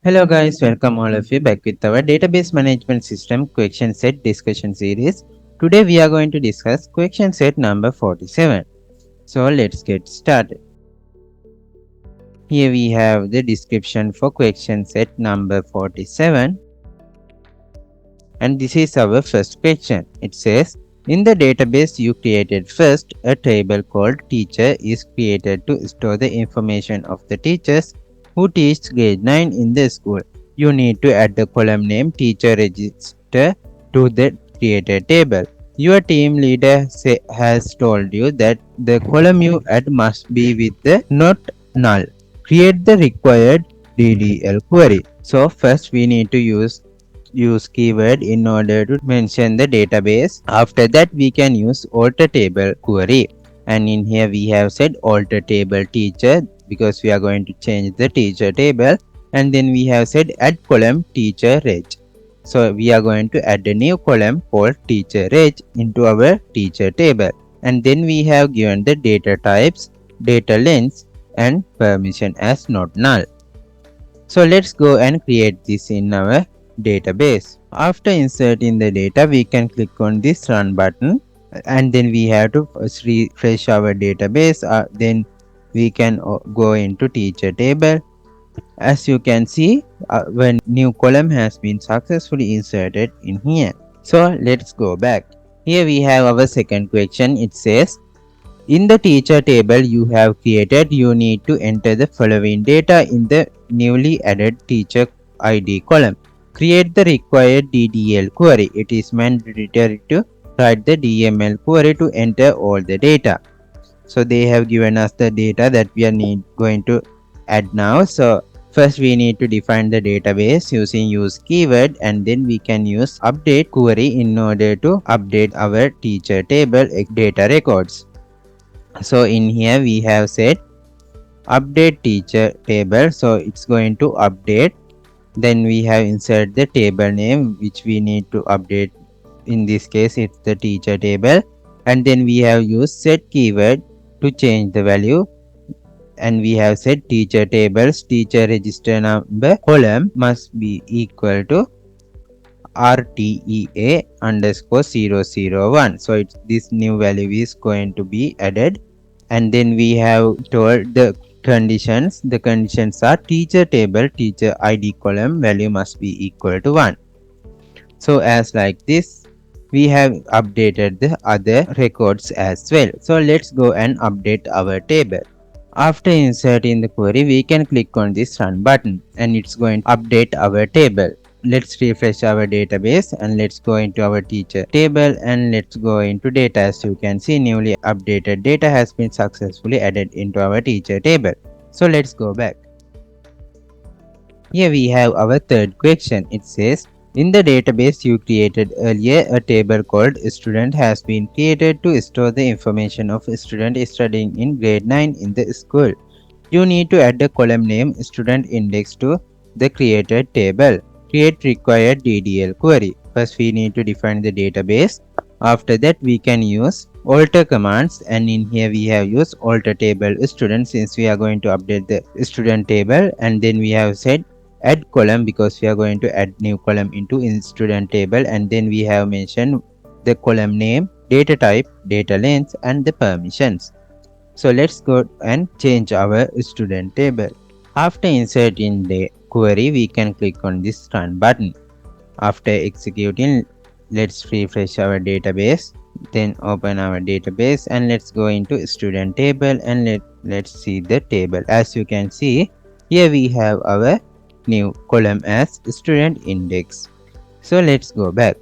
Hello guys, welcome all of you back with our database management system question set discussion series. Today we are going to discuss question set number 47. So let's get started. Here we have the description for question set number 47, and this is our first question. It says, in the database you created first, a table called teacher is created to store the information of the teachers who teach grade 9 in the school. You need to add the column name teacher register to the created table. Your team leader has told you that the column you add must be with the not null. Create the required DDL query. So first we need to use keyword in order to mention the database. After that we can use alter table query, and in here we have said alter table teacher because we are going to change the teacher table, and then we have said add column teacher reg. So we are going to add a new column called teacher reg into our teacher table, and then we have given the data types, data length and permission as not null. So let's go and create this in our database. After inserting the data, we can click on this run button, and then we have to first refresh our database. Then we can go into teacher table. As you can see, when new column has been successfully inserted in here. So let's go back. Here we have our second question. It says, in the teacher table you have created, you need to enter the following data in the newly added teacher ID column. Create the required DDL query. It is mandatory to write the DML query to enter all the data. So they have given us the data that we are going to add now. So first we need to define the database using use keyword, and then we can use update query in order to update our teacher table data records. So in here we have said update teacher table, so it's going to update. Then we have insert the table name which we need to update. In this case it's the teacher table, and then we have used set keyword to change the value, and we have said teacher tables teacher register number column must be equal to RTEA underscore 001. So it's this new value is going to be added, and then we have told the conditions. The conditions are teacher table teacher ID column value must be equal to 1. So as like this we have updated the other records as well. So let's go and update our table. After inserting the query, we can click on this run button, and it's going to update our table. Let's refresh our database and let's go into our teacher table, and let's go into data. As you can see, newly updated data has been successfully added into our teacher table. So let's go back. Here we have our third question. It says, in the database you created earlier, a table called student has been created to store the information of a student studying in grade 9 in the school. You need to add the column name student index to the created table. Create required DDL query. First we need to define the database. After that we can use alter commands, and in here we have used alter table student since we are going to update the student table, and then we have said add column because we are going to add new column into in student table, and then we have mentioned the column name, data type, data length and the permissions. So let's go and change our student table. After inserting the query, we can click on this run button. After executing, let's refresh our database, then open our database and let's go into student table, and let's see the table. As you can see, here we have our new column as student index. So let's go back.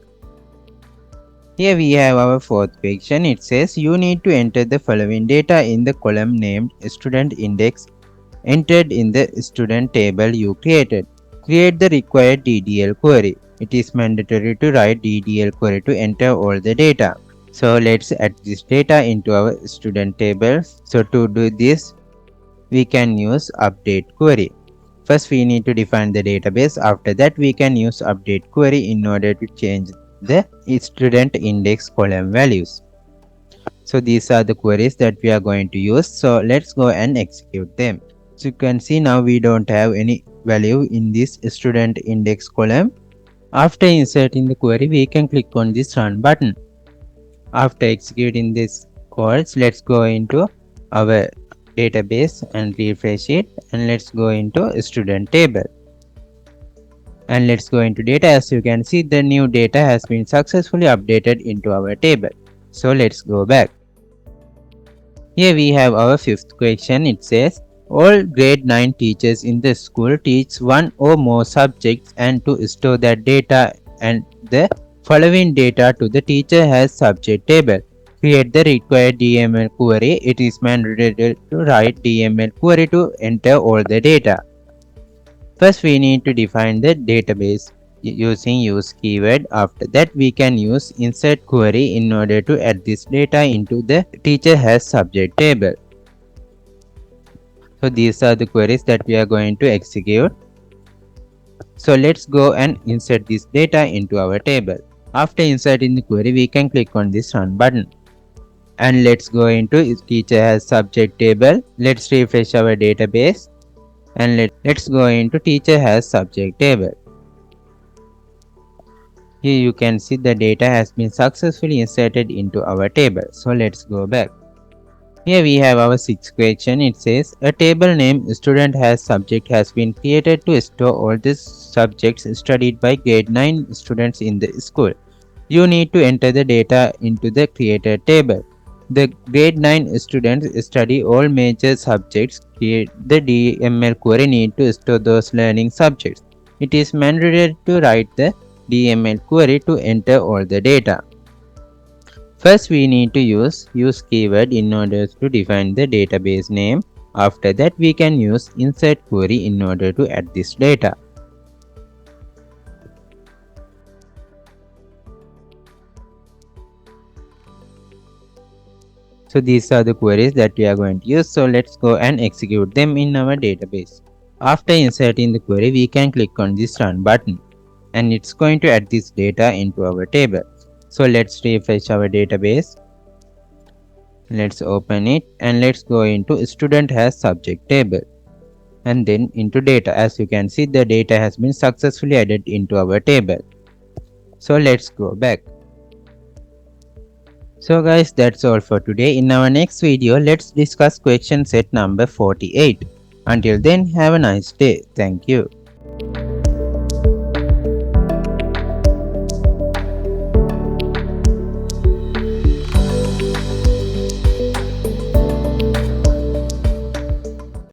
Here we have our fourth question. It says you need to enter the following data in the column named student index entered in the student table you created. Create the required DDL query. It is mandatory to write DDL query to enter all the data. So let's add this data into our student table. So to do this, we can use update query. First we need to define the database. After that we can use update query in order to change the student index column values. So these are the queries that we are going to use. So let's go and execute them. So you can see now we don't have any value in this student index column. After inserting the query, we can click on this run button. After executing this code, let's go into our database and refresh it, and let's go into student table. And let's go into data. As you can see, the new data has been successfully updated into our table. So let's go back. Here we have our fifth question. It says all grade 9 teachers in the school teach one or more subjects, and to store that data and the following data to the teacher has subject table. Create the required DML query. It is mandatory to write DML query to enter all the data. First we need to define the database using use keyword. After that we can use insert query in order to add this data into the teacher has subject table. So these are the queries that we are going to execute. So let's go and insert this data into our table. After inserting the query, we can click on this run button. And let's go into teacher has subject table. Let's refresh our database. And let's go into teacher has subject table. Here you can see the data has been successfully inserted into our table. So let's go back. Here we have our sixth question. It says a table name student has subject has been created to store all the subjects studied by grade 9 students in the school. You need to enter the data into the created table. The grade 9 students study all major subjects. The DML query need to store those learning subjects. It is mandatory to write the DML query to enter all the data. First we need to use keyword in order to define the database name. After that we can use insert query in order to add this data. So these are the queries that we are going to use. So let's go and execute them in our database. After inserting the query, we can click on this run button, and it's going to add this data into our table. So let's refresh our database. Let's open it, and let's go into student has subject table, and then into data. As you can see, the data has been successfully added into our table. So let's go back. So guys, that's all for today. In our next video, let's discuss question set number 48. Until then, have a nice day. Thank you.